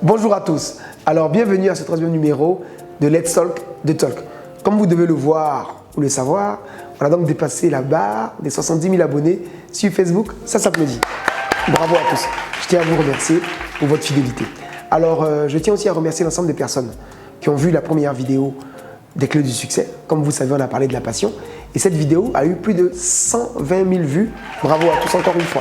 Bonjour à tous, alors bienvenue à ce troisième numéro de Let's Talk The Talk. Comme vous devez le voir ou le savoir, on a donc dépassé la barre des 70 000 abonnés sur Facebook, ça s'applaudit. Bravo à tous, je tiens à vous remercier pour votre fidélité. Alors je tiens aussi à remercier l'ensemble des personnes qui ont vu la première vidéo des clés du succès. Comme vous savez, on a parlé de la passion et cette vidéo a eu plus de 120 000 vues. Bravo à tous encore une fois.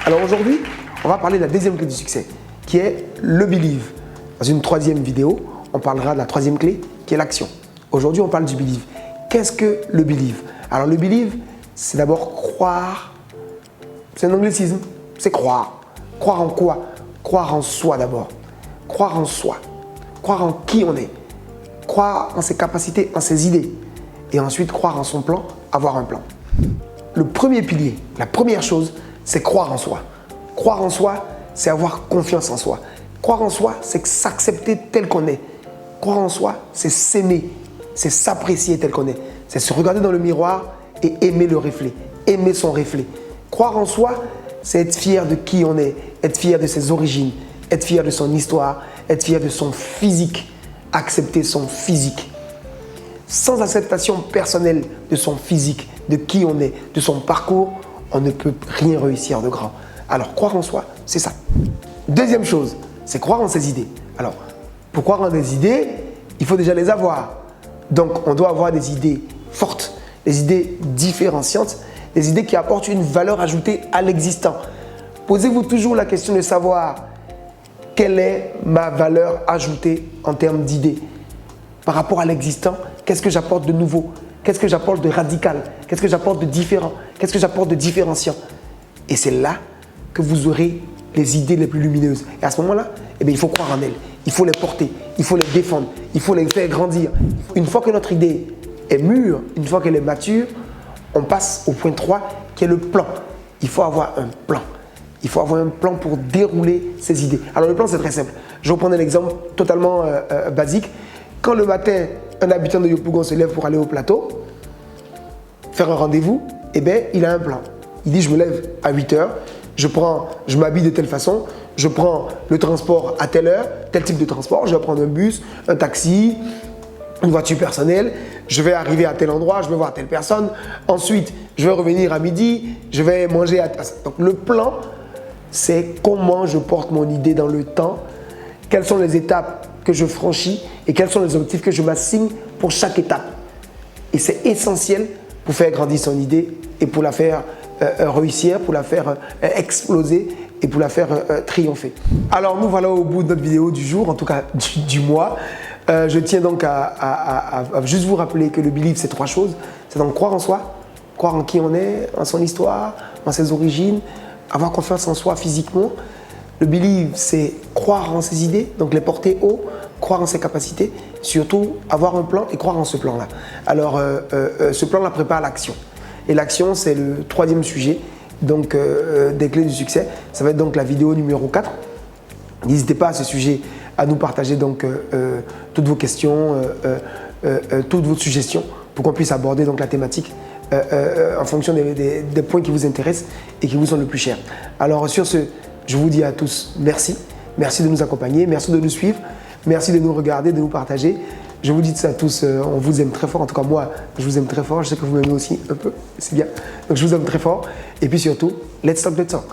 Alors aujourd'hui, on va parler de la deuxième clé du succès, qui est le believe. Dans une troisième vidéo, on parlera de la troisième clé, qui est l'action. Aujourd'hui, on parle du believe. Qu'est-ce que le believe? Alors le believe, c'est d'abord croire. C'est un anglicisme, c'est croire. Croire en quoi? Croire en soi d'abord. Croire en soi. Croire en qui on est. Croire en ses capacités, en ses idées. Et ensuite, croire en son plan, avoir un plan. Le premier pilier, la première chose, c'est croire en soi. Croire en soi, c'est avoir confiance en soi. Croire en soi, c'est s'accepter tel qu'on est. Croire en soi, c'est s'aimer, c'est s'apprécier tel qu'on est. C'est se regarder dans le miroir et aimer le reflet, aimer son reflet. Croire en soi, c'est être fier de qui on est, être fier de ses origines, être fier de son histoire, être fier de son physique, accepter son physique. Sans acceptation personnelle de son physique, de qui on est, de son parcours, on ne peut rien réussir de grand. Alors, croire en soi, c'est ça. Deuxième chose, c'est croire en ses idées. Alors, pour croire en des idées, il faut déjà les avoir. Donc, on doit avoir des idées fortes, des idées différenciantes, des idées qui apportent une valeur ajoutée à l'existant. Posez-vous toujours la question de savoir quelle est ma valeur ajoutée en termes d'idées. Par rapport à l'existant, qu'est-ce que j'apporte de nouveau? Qu'est-ce que j'apporte de radical? Qu'est-ce que j'apporte de différent? Qu'est-ce que j'apporte de différenciant? Et c'est là que vous aurez les idées les plus lumineuses. Et à ce moment-là, eh bien, il faut croire en elles. Il faut les porter, il faut les défendre, il faut les faire grandir. Une fois que notre idée est mûre, une fois qu'elle est mature, on passe au point 3 qui est le plan. Il faut avoir un plan. Il faut avoir un plan pour dérouler ses idées. Alors le plan, c'est très simple. Je vais vous prendre un exemple totalement basique. Quand le matin, un habitant de Yopougon se lève pour aller au plateau, faire un rendez-vous, eh bien, il a un plan. Il dit, je me lève à 8 heures, je m'habille de telle façon, je prends le transport à telle heure, tel type de transport, je vais prendre un bus, un taxi, une voiture personnelle, je vais arriver à tel endroit, je vais voir telle personne, ensuite je vais revenir à midi, je vais manger à... Donc le plan, c'est comment je porte mon idée dans le temps, quelles sont les étapes que je franchis et quels sont les objectifs que je m'assigne pour chaque étape. Et c'est essentiel pour faire grandir son idée et pour la faire réussir, pour la faire exploser et pour la faire triompher. Alors nous voilà au bout de notre vidéo du jour, en tout cas du mois. Je tiens donc à juste vous rappeler que le believe, c'est 3 choses. C'est donc croire en soi, croire en qui on est, en son histoire, en ses origines, avoir confiance en soi physiquement. Le believe, c'est croire en ses idées, donc les porter haut, croire en ses capacités, surtout avoir un plan et croire en ce plan-là. Alors ce plan-là prépare l'action. Et l'action, c'est le troisième sujet donc, des clés du succès. Ça va être donc la vidéo numéro 4. N'hésitez pas à ce sujet à nous partager donc, toutes vos questions, toutes vos suggestions pour qu'on puisse aborder donc, la thématique en fonction des points qui vous intéressent et qui vous sont le plus chers. Alors sur ce, je vous dis à tous merci. Merci de nous accompagner, merci de nous suivre, merci de nous regarder, de nous partager. Je vous dis ça à tous, on vous aime très fort. En tout cas, moi, je vous aime très fort. Je sais que vous m'aimez aussi un peu, c'est bien. Donc, je vous aime très fort. Et puis surtout, let's talk the talk.